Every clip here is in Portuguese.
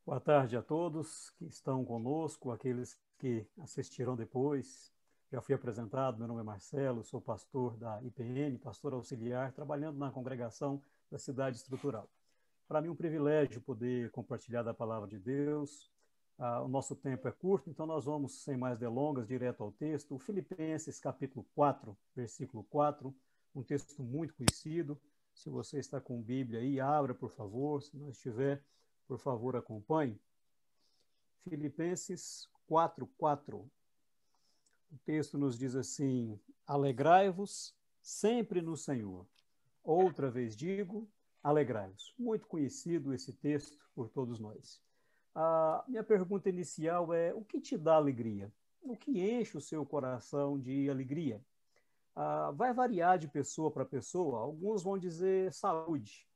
Boa tarde a todos que estão conosco, aqueles que assistirão depois. Já fui apresentado, meu nome é Marcelo, sou pastor da IPN, pastor auxiliar, trabalhando na congregação da Cidade Estrutural. Para mim é um privilégio poder compartilhar da palavra de Deus. O nosso tempo é curto, então nós vamos, sem mais delongas, direto ao texto. Filipenses capítulo 4, versículo 4, um texto muito conhecido. Se você está com Bíblia aí, abra, por favor. Se não estiver, por favor, acompanhe. Filipenses 4:4. O texto nos diz assim: alegrai-vos sempre no Senhor. Outra vez digo, alegrai-vos. Muito conhecido esse texto por todos nós. A minha pergunta inicial é: o que te dá alegria? O que enche o seu coração de alegria? Vai variar de pessoa para pessoa. Alguns vão dizer saúde.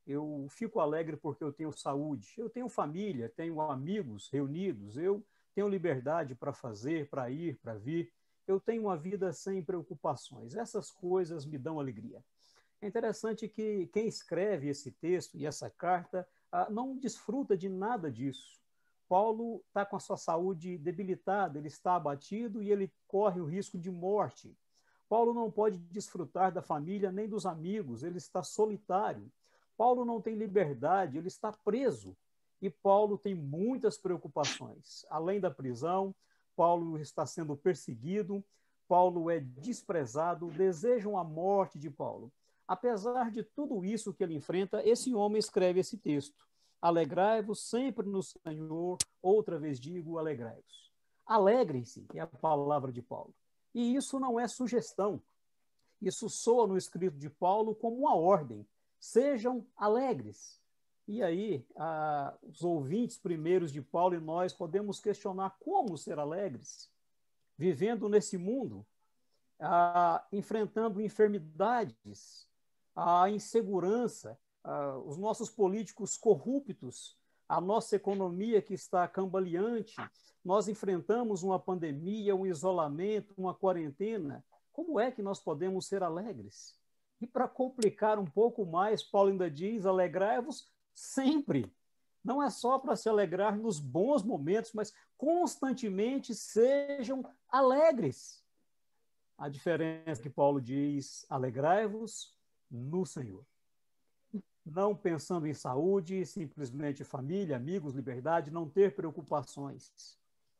Eu fico alegre porque eu tenho saúde, eu tenho família, tenho amigos reunidos, eu tenho liberdade para fazer, para ir, para vir, eu tenho uma vida sem preocupações. Essas coisas me dão alegria. É interessante que quem escreve esse texto e essa carta não desfruta de nada disso. Paulo está com a sua saúde debilitada, ele está abatido e ele corre o risco de morte. Paulo não pode desfrutar da família nem dos amigos, ele está solitário. Paulo não tem liberdade, ele está preso. E Paulo tem muitas preocupações. Além da prisão, Paulo está sendo perseguido, Paulo é desprezado, desejam a morte de Paulo. Apesar de tudo isso que ele enfrenta, esse homem escreve esse texto: alegrai-vos sempre no Senhor, outra vez digo, alegrai-vos. Alegrem-se, é a palavra de Paulo. E isso não é sugestão. Isso soa no escrito de Paulo como uma ordem. Sejam alegres. E aí, os ouvintes primeiros de Paulo e nós podemos questionar como ser alegres, vivendo nesse mundo, enfrentando enfermidades, a insegurança, os nossos políticos corruptos, a nossa economia que está cambaleante, nós enfrentamos uma pandemia, um isolamento, uma quarentena. Como é que nós podemos ser alegres? E para complicar um pouco mais, Paulo ainda diz: alegrai-vos sempre. Não é só para se alegrar nos bons momentos, mas constantemente sejam alegres. A diferença é que Paulo diz: alegrai-vos no Senhor. Não pensando em saúde, simplesmente família, amigos, liberdade, não ter preocupações.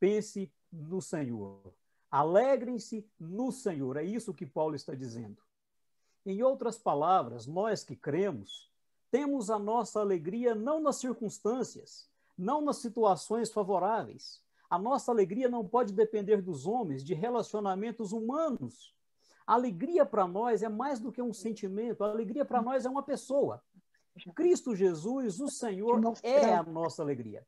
Pense no Senhor. Alegrem-se no Senhor. É isso que Paulo está dizendo. Em outras palavras, nós que cremos, temos a nossa alegria não nas circunstâncias, não nas situações favoráveis. A nossa alegria não pode depender dos homens, de relacionamentos humanos. A alegria para nós é mais do que um sentimento, a alegria para nós é uma pessoa. Cristo Jesus, o Senhor, é a nossa alegria.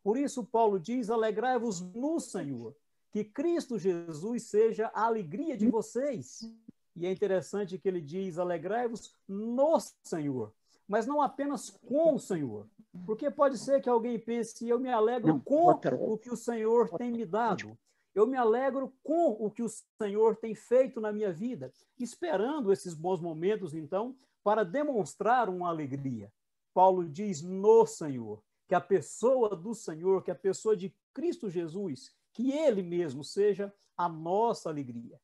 Por isso, Paulo diz: alegrai-vos no Senhor, que Cristo Jesus seja a alegria de vocês. E é interessante que ele diz: alegrai-vos no Senhor, mas não apenas com o Senhor. Porque pode ser que alguém pense: eu me alegro com o que o Senhor tem me dado. Eu me alegro com o que o Senhor tem feito na minha vida, esperando esses bons momentos, então, para demonstrar uma alegria. Paulo diz: no Senhor, que a pessoa do Senhor, que a pessoa de Cristo Jesus, que Ele mesmo seja a nossa alegria.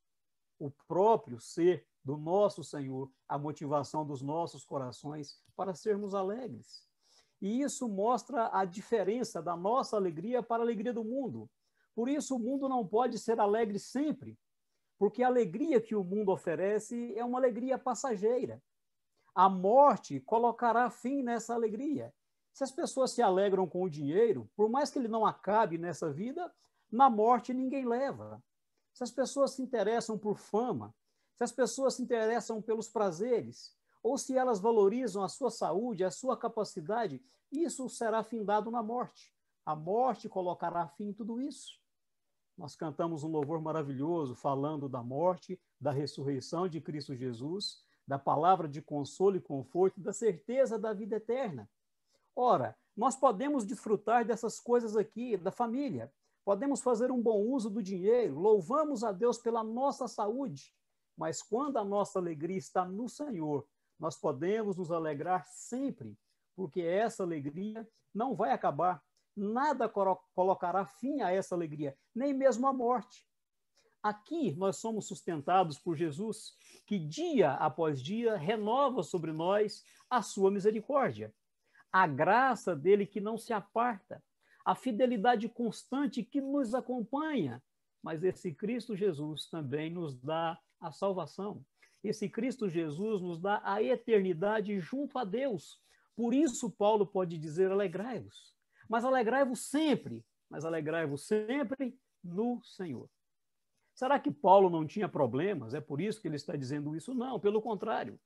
O próprio ser do nosso Senhor, a motivação dos nossos corações para sermos alegres. E isso mostra a diferença da nossa alegria para a alegria do mundo. Por isso, o mundo não pode ser alegre sempre, porque a alegria que o mundo oferece é uma alegria passageira. A morte colocará fim nessa alegria. Se as pessoas se alegram com o dinheiro, por mais que ele não acabe nessa vida, na morte ninguém leva. Se as pessoas se interessam por fama, se as pessoas se interessam pelos prazeres, ou se elas valorizam a sua saúde, a sua capacidade, isso será findado na morte. A morte colocará fim em tudo isso. Nós cantamos um louvor maravilhoso falando da morte, da ressurreição de Cristo Jesus, da palavra de consolo e conforto, da certeza da vida eterna. Ora, nós podemos desfrutar dessas coisas aqui, da família, podemos fazer um bom uso do dinheiro, louvamos a Deus pela nossa saúde, mas quando a nossa alegria está no Senhor, nós podemos nos alegrar sempre, porque essa alegria não vai acabar. nada colocará fim a essa alegria, nem mesmo a morte. Aqui nós somos sustentados por Jesus, que dia após dia renova sobre nós a sua misericórdia, a graça dele que não se aparta, a fidelidade constante que nos acompanha. Mas esse Cristo Jesus também nos dá a salvação. Esse Cristo Jesus nos dá a eternidade junto a Deus. Por isso Paulo pode dizer: alegrai-vos. Mas alegrai-vos sempre no Senhor. Será que Paulo não tinha problemas? É por isso que ele está dizendo isso? Não, pelo contrário.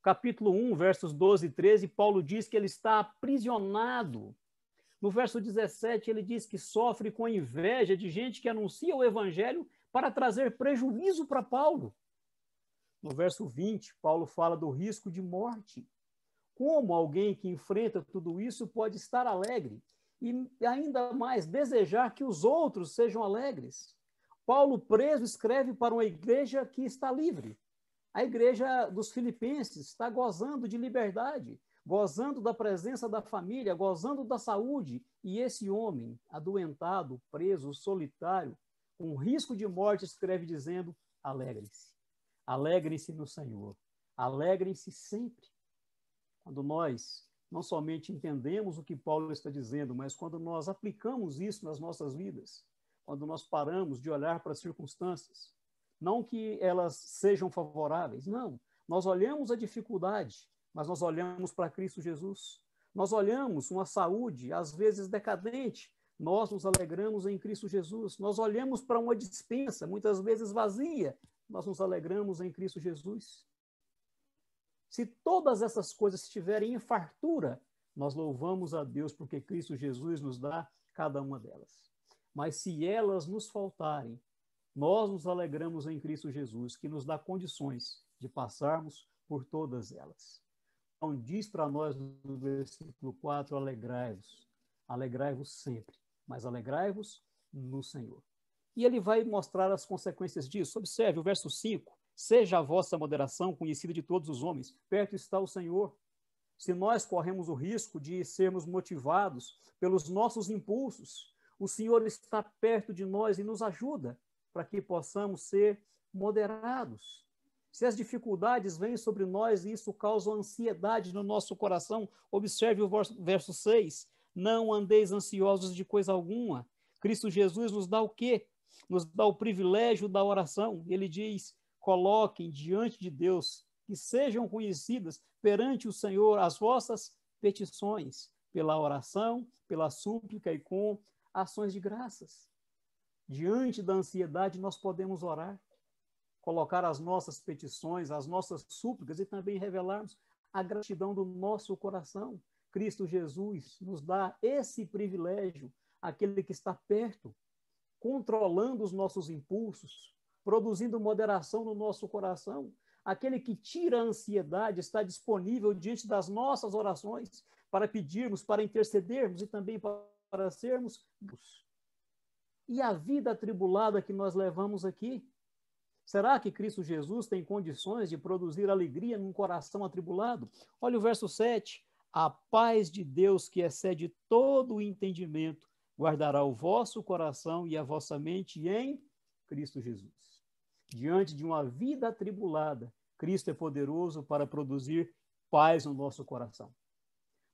Capítulo 1, versos 12 e 13, Paulo diz que ele está aprisionado. No verso 17, ele diz que sofre com inveja de gente que anuncia o evangelho para trazer prejuízo para Paulo. No verso 20, Paulo fala do risco de morte. Como alguém que enfrenta tudo isso pode estar alegre e ainda mais desejar que os outros sejam alegres? Paulo, preso, escreve para uma igreja que está livre. A igreja dos Filipenses está gozando de liberdade, gozando da presença da família, gozando da saúde. E esse homem, adoentado, preso, solitário, com risco de morte, escreve dizendo: alegrem-se. Alegrem-se no Senhor. Alegrem-se sempre. Quando nós não somente entendemos o que Paulo está dizendo, mas quando nós aplicamos isso nas nossas vidas, quando nós paramos de olhar para as circunstâncias, não que elas sejam favoráveis, não. Nós olhamos a dificuldade, mas nós olhamos para Cristo Jesus. Nós olhamos uma saúde, às vezes decadente, nós nos alegramos em Cristo Jesus. Nós olhamos para uma despensa, muitas vezes vazia, nós nos alegramos em Cristo Jesus. Se todas essas coisas estiverem em fartura, nós louvamos a Deus porque Cristo Jesus nos dá cada uma delas. Mas se elas nos faltarem, nós nos alegramos em Cristo Jesus, que nos dá condições de passarmos por todas elas. Então diz para nós no versículo 4, alegrai-vos. Alegrai-vos sempre, mas alegrai-vos no Senhor. E ele vai mostrar as consequências disso. Observe o verso 5. Seja a vossa moderação conhecida de todos os homens, perto está o Senhor. Se nós corremos o risco de sermos motivados pelos nossos impulsos, o Senhor está perto de nós e nos ajuda para que possamos ser moderados. Se as dificuldades vêm sobre nós e isso causa ansiedade no nosso coração, observe o verso 6. Não andeis ansiosos de coisa alguma. Cristo Jesus nos dá o quê? Nos dá o privilégio da oração. Ele diz: coloquem diante de Deus, que sejam conhecidas perante o Senhor as vossas petições, pela oração, pela súplica e com ações de graças. Diante da ansiedade, nós podemos orar, colocar as nossas petições, as nossas súplicas e também revelarmos a gratidão do nosso coração. Cristo Jesus nos dá esse privilégio, aquele que está perto, controlando os nossos impulsos, produzindo moderação no nosso coração. Aquele que tira a ansiedade está disponível diante das nossas orações para pedirmos, para intercedermos e também para sermos. E a vida atribulada que nós levamos aqui? Será que Cristo Jesus tem condições de produzir alegria num coração atribulado? Olha o verso 7. A paz de Deus, que excede todo o entendimento, guardará o vosso coração e a vossa mente em Cristo Jesus. Diante de uma vida atribulada, Cristo é poderoso para produzir paz no nosso coração.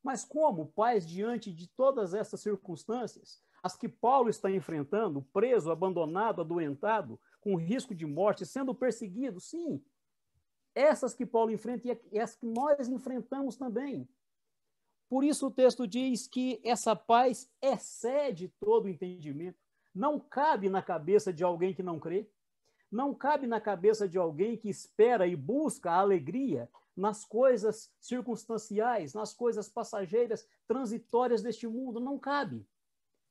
Mas como paz diante de todas essas circunstâncias, as que Paulo está enfrentando, preso, abandonado, adoentado, com risco de morte, sendo perseguido? Sim, essas que Paulo enfrenta e as que nós enfrentamos também. Por isso o texto diz que essa paz excede todo o entendimento. Não cabe na cabeça de alguém que não crê. Não cabe na cabeça de alguém que espera e busca a alegria nas coisas circunstanciais, nas coisas passageiras, transitórias deste mundo. Não cabe.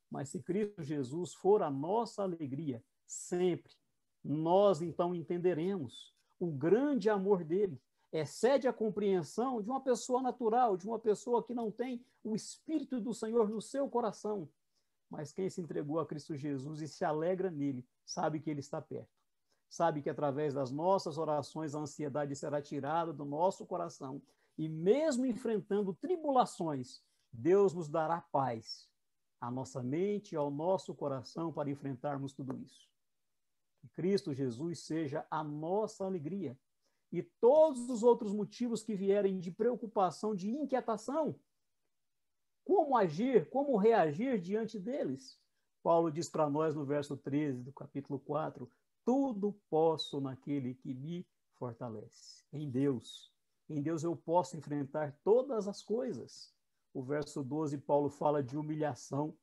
Mas se Cristo Jesus for a nossa alegria, sempre, nós então entenderemos o grande amor dele. Excede a compreensão de uma pessoa natural, de uma pessoa que não tem o Espírito do Senhor no seu coração. Mas quem se entregou a Cristo Jesus e se alegra nele, sabe que ele está perto. Sabe que através das nossas orações a ansiedade será tirada do nosso coração. E mesmo enfrentando tribulações, Deus nos dará paz. à nossa mente e ao nosso coração para enfrentarmos tudo isso. Que Cristo Jesus seja a nossa alegria. E todos os outros motivos que vierem de preocupação, de inquietação, como agir, como reagir diante deles? Paulo diz para nós no verso 13 do capítulo 4, tudo posso naquele que me fortalece. Em Deus eu posso enfrentar todas as coisas. O verso 12, Paulo fala de humilhação,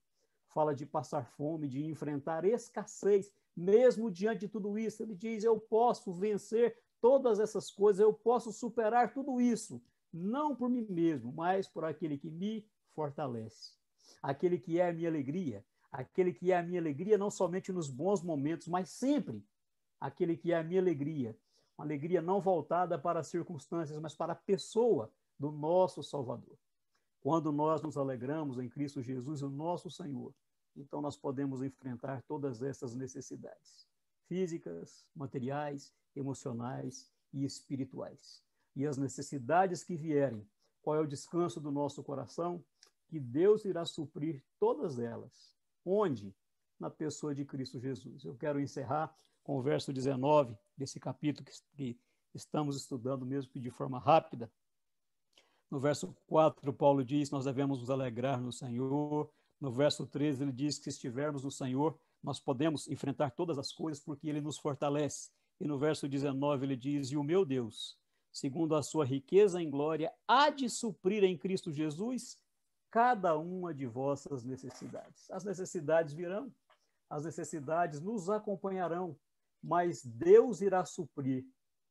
fala de passar fome, de enfrentar escassez. Mesmo diante de tudo isso, ele diz, eu posso vencer todas essas coisas, eu posso superar tudo isso, não por mim mesmo, mas por aquele que me fortalece. Aquele que é a minha alegria, aquele que é a minha alegria não somente nos bons momentos, mas sempre. Aquele que é a minha alegria, uma alegria não voltada para as circunstâncias, mas para a pessoa do nosso Salvador. Quando nós nos alegramos em Cristo Jesus, o nosso Senhor, então nós podemos enfrentar todas essas necessidades físicas, materiais, emocionais e espirituais. E as necessidades que vierem, qual é o descanso do nosso coração? Que Deus irá suprir todas elas. Onde? Na pessoa de Cristo Jesus. Eu quero encerrar com o verso 19 desse capítulo que estamos estudando mesmo de forma rápida. No verso 4, Paulo diz, nós devemos nos alegrar no Senhor. No verso 13, ele diz que se estivermos no Senhor, nós podemos enfrentar todas as coisas porque ele nos fortalece. E no verso 19, ele diz, e o meu Deus, segundo a sua riqueza em glória, há de suprir em Cristo Jesus cada uma de vossas necessidades. As necessidades virão, as necessidades nos acompanharão, mas Deus irá suprir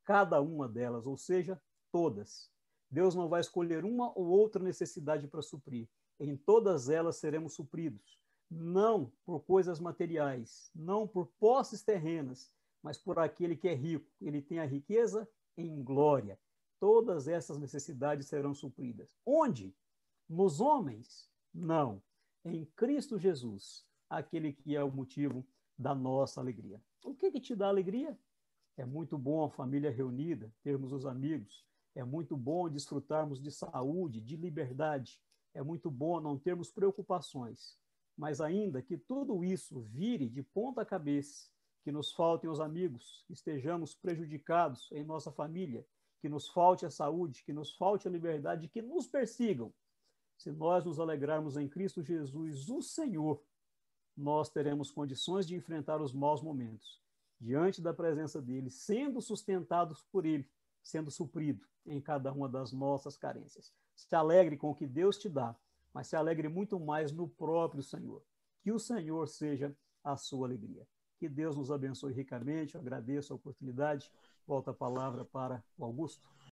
cada uma delas, ou seja, todas. Deus não vai escolher uma ou outra necessidade para suprir. Em todas elas seremos supridos. Não por coisas materiais, não por posses terrenas, mas por aquele que é rico. Ele tem a riqueza em glória. Todas essas necessidades serão supridas. Onde? Nos homens? Não. Em Cristo Jesus, aquele que é o motivo da nossa alegria. O que te dá alegria? É muito bom a família reunida, termos os amigos. É muito bom desfrutarmos de saúde, de liberdade. É muito bom não termos preocupações. Mas ainda que tudo isso vire de ponta cabeça, que nos faltem os amigos, que estejamos prejudicados em nossa família, que nos falte a saúde, que nos falte a liberdade, que nos persigam. Se nós nos alegrarmos em Cristo Jesus, o Senhor, nós teremos condições de enfrentar os maus momentos, diante da presença dele, sendo sustentados por ele, sendo suprido em cada uma das nossas carências. Se alegre com o que Deus te dá, mas se alegre muito mais no próprio Senhor. Que o Senhor seja a sua alegria. Que Deus nos abençoe ricamente. Eu agradeço a oportunidade. Volta a palavra para o Augusto.